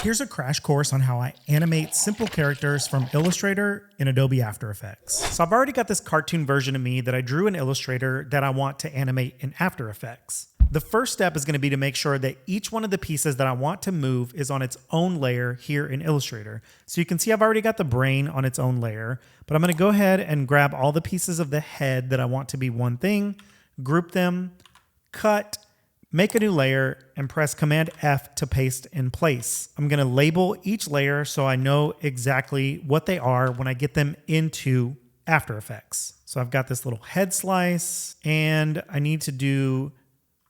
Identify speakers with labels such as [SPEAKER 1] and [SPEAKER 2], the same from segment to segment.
[SPEAKER 1] Here's a crash course on how I animate simple characters from Illustrator in Adobe After Effects. So I've already got this cartoon version of me that I drew in Illustrator that I want to animate in After Effects. The first step is going to be to make sure that each one of the pieces that I want to move is on its own layer here in Illustrator. So you can see I've already got the brain on its own layer, but I'm going to go ahead and grab all the pieces of the head that I want to be one thing, group them, cut, make a new layer, and press Command F to paste in place. I'm going to label each layer so I know exactly what they are when I get them into After Effects. So I've got this little head slice, and I need to do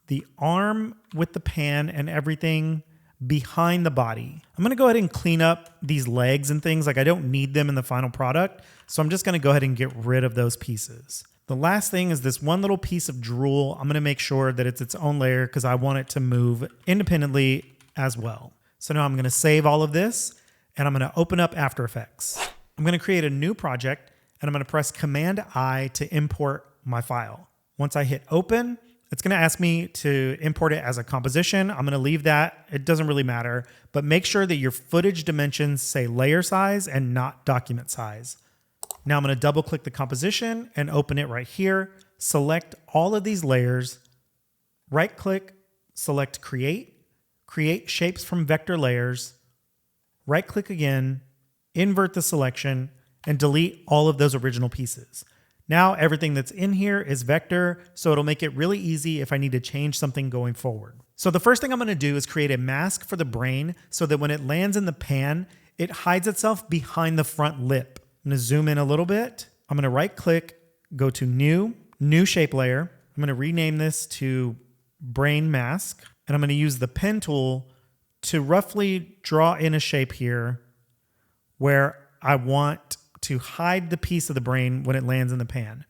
[SPEAKER 1] the arm with the pan and everything behind the body. I'm going to go ahead and clean up these legs and things. Like, I don't need them in the final product, so I'm just going to go ahead and get rid of those pieces. The last thing is this one little piece of drool. I'm going to make sure that it's its own layer because I want it to move independently as well. So now I'm going to save all of this, and I'm going to open up After Effects. I'm going to create a new project, and I'm going to press Command I to import my file. Once I hit open, it's going to ask me to import it as a composition. I'm going to leave that. It doesn't really matter, but make sure that your footage dimensions say layer size and not document size. Now I'm going to double click the composition and open it right here. Select all of these layers, right click, select create shapes from vector layers, right click again, invert the selection, and delete all of those original pieces. Now everything that's in here is vector, so it'll make it really easy if I need to change something going forward. So the first thing I'm going to do is create a mask for the brain so that when it lands in the pan, it hides itself behind the front lip. I'm going to zoom in a little bit. I'm going to right click, go to new shape layer. I'm going to rename this to brain mask, and I'm going to use the pen tool to roughly draw in a shape here where I want to hide the piece of the brain when it lands in the pan.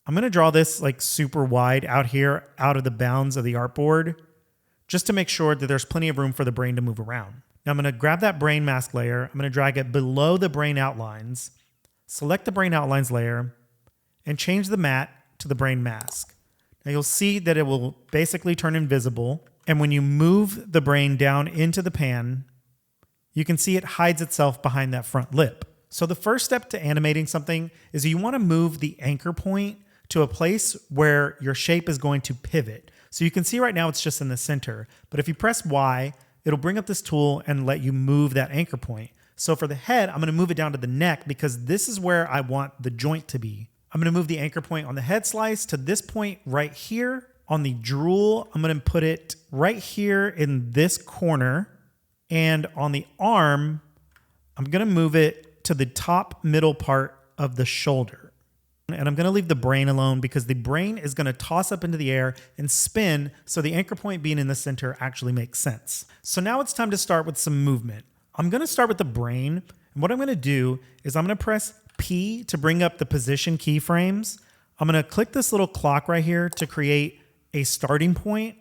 [SPEAKER 1] I'm going to draw this like super wide out here, out of the bounds of the artboard, just to make sure that there's plenty of room for the brain to move around. Now I'm going to grab that brain mask layer. I'm going to drag it below the brain outlines, select the brain outlines layer, and change the matte to the brain mask. Now you'll see that it will basically turn invisible. And when you move the brain down into the pan, you can see it hides itself behind that front lip. So the first step to animating something is you want to move the anchor point to a place where your shape is going to pivot. So you can see right now it's just in the center, but if you press Y, it'll bring up this tool and let you move that anchor point. So for the head, I'm going to move it down to the neck because this is where I want the joint to be. I'm going to move the anchor point on the head slice to this point right here. On the drool, I'm going to put it right here in this corner. And on the arm, I'm going to move it to the top middle part of the shoulder. And I'm going to leave the brain alone because the brain is going to toss up into the air and spin, so the anchor point being in the center actually makes sense. So now it's time to start with some movement. I'm going to start with the brain, and what I'm going to do is I'm going to press P to bring up the position keyframes. I'm going to click this little clock right here to create a starting point,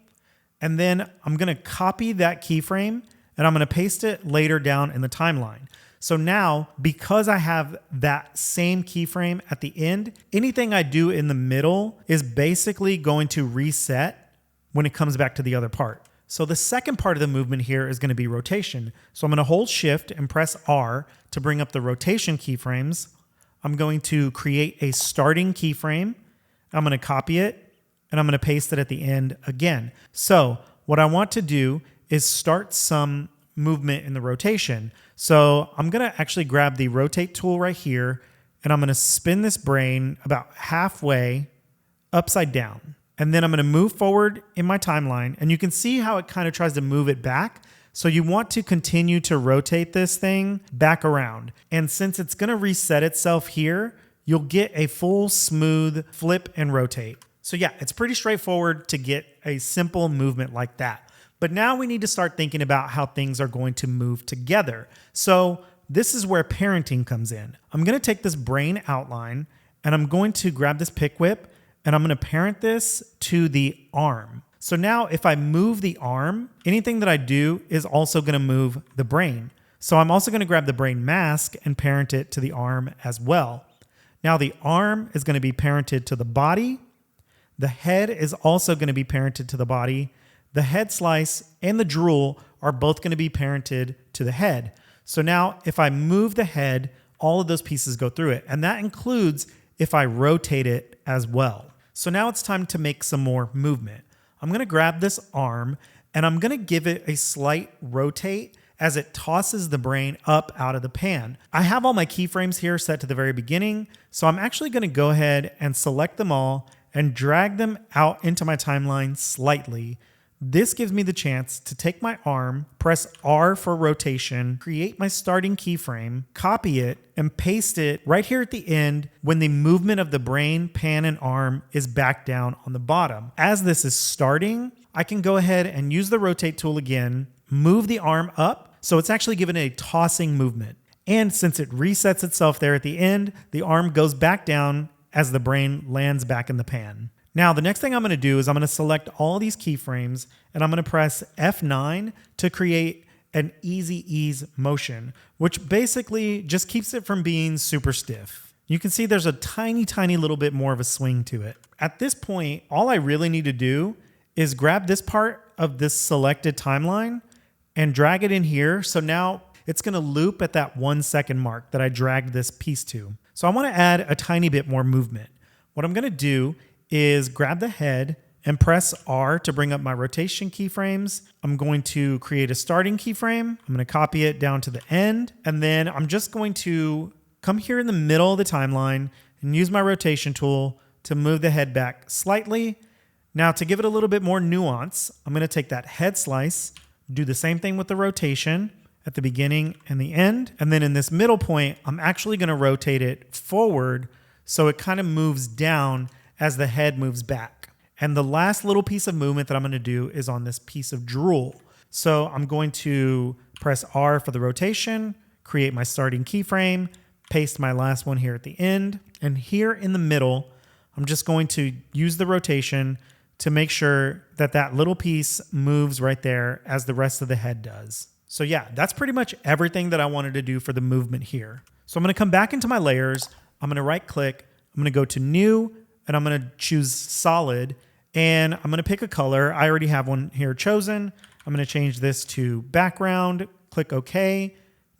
[SPEAKER 1] and then I'm going to copy that keyframe, and I'm going to paste it later down in the timeline. So now, because I have that same keyframe at the end, anything I do in the middle is basically going to reset when it comes back to the other part. So the second part of the movement here is going to be rotation. So I'm going to hold Shift and press R to bring up the rotation keyframes. I'm going to create a starting keyframe. I'm going to copy it, and I'm going to paste it at the end again. So what I want to do is start some movement in the rotation. So I'm going to actually grab the rotate tool right here, and I'm going to spin this brain about halfway upside down. And then I'm going to move forward in my timeline, and you can see how it kind of tries to move it back. So you want to continue to rotate this thing back around. And since it's going to reset itself here, you'll get a full smooth flip and rotate. So yeah, it's pretty straightforward to get a simple movement like that. But now we need to start thinking about how things are going to move together. So this is where parenting comes in. I'm going to take this brain outline, and I'm going to grab this pick whip, and I'm going to parent this to the arm. So now if I move the arm, anything that I do is also going to move the brain. So I'm also going to grab the brain mask and parent it to the arm as well. Now the arm is going to be parented to the body. The head is also going to be parented to the body. The head slice and the drool are both going to be parented to to the head. So now if I move the head, all of those pieces go through it. And that includes if I rotate it as well. So now it's time to make some more movement. I'm going to grab this arm and I'm going to give it a slight rotate as it tosses the brain up out of the pan. I have all my keyframes here set to the very beginning, so I'm actually going to go ahead and select them all and drag them out into my timeline slightly. This gives me the chance to take my arm, press R for rotation, create my starting keyframe, copy it, and paste it right here at the end when the movement of the brain, pan, and arm is back down on the bottom. As this is starting, I can go ahead and use the rotate tool again, move the arm up, so it's actually given a tossing movement. And since it resets itself there at the end, the arm goes back down as the brain lands back in the pan. Now, the next thing I'm going to do is I'm going to select all these keyframes and I'm going to press F9 to create an easy ease motion, which basically just keeps it from being super stiff. You can see there's a tiny little bit more of a swing to it. At this point, all I really need to do is grab this part of this selected timeline and drag it in here. So now it's going to loop at that 1 second mark that I dragged this piece to. So I want to add a tiny bit more movement. What I'm going to do is grab the head and press R to bring up my rotation keyframes. I'm going to create a starting keyframe. I'm going to copy it down to the end. And then I'm just going to come here in the middle of the timeline and use my rotation tool to move the head back slightly. Now to give it a little bit more nuance, I'm going to take that head slice, do the same thing with the rotation at the beginning and the end. And then in this middle point, I'm actually going to rotate it forward so it kind of moves down as the head moves back. And the last little piece of movement that I'm going to do is on this piece of drool. So I'm going to press R for the rotation, create my starting keyframe, paste my last one here at the end. And here in the middle, I'm just going to use the rotation to make sure that that little piece moves right there as the rest of the head does. So yeah, that's pretty much everything that I wanted to do for the movement here. So I'm going to come back into my layers. I'm going to right click. I'm going to go to new and I'm going to choose solid and I'm going to pick a color. I already have one here chosen. I'm going to change this to background, click OK,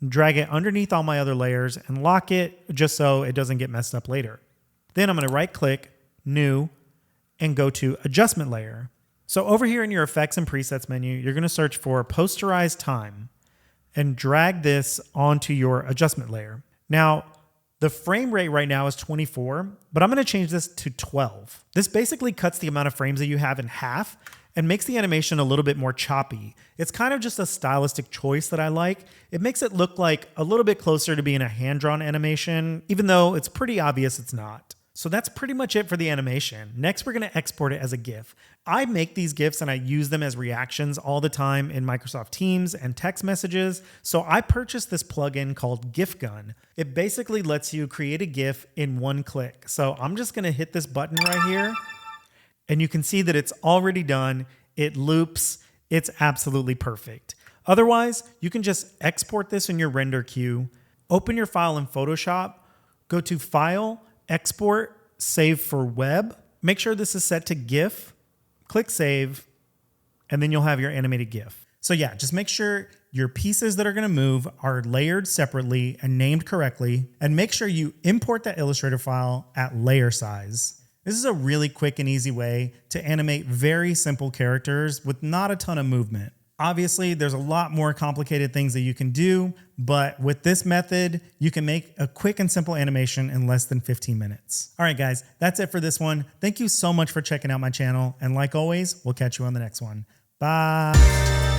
[SPEAKER 1] drag it underneath all my other layers and lock it just so it doesn't get messed up later. Then I'm going to right click, new, and go to adjustment layer. So over here in your effects and presets menu, you're going to search for posterize time and drag this onto your adjustment layer. Now, the frame rate right now is 24, but I'm going to change this to 12. This basically cuts the amount of frames that you have in half and makes the animation a little bit more choppy. It's kind of just a stylistic choice that I like. It makes it look like a little bit closer to being a hand-drawn animation, even though it's pretty obvious it's not. So that's pretty much it for the animation. Next, we're going to export it as a GIF. I make these GIFs and I use them as reactions all the time in Microsoft Teams and text messages. So I purchased this plugin called GIF Gun. It basically lets you create a GIF in one click. So I'm just going to hit this button right here and you can see that it's already done. It loops. It's absolutely perfect. Otherwise, you can just export this in your render queue, open your file in Photoshop, go to File, Export, Save for Web. Make sure this is set to GIF, click Save, and then you'll have your animated GIF. So yeah, just make sure your pieces that are going to move are layered separately and named correctly, and make sure you import that Illustrator file at layer size. This is a really quick and easy way to animate very simple characters with not a ton of movement. Obviously, there's a lot more complicated things that you can do, but with this method, you can make a quick and simple animation in less than 15 minutes. All right, guys, that's it for this one. Thank you so much for checking out my channel. And like always, we'll catch you on the next one. Bye.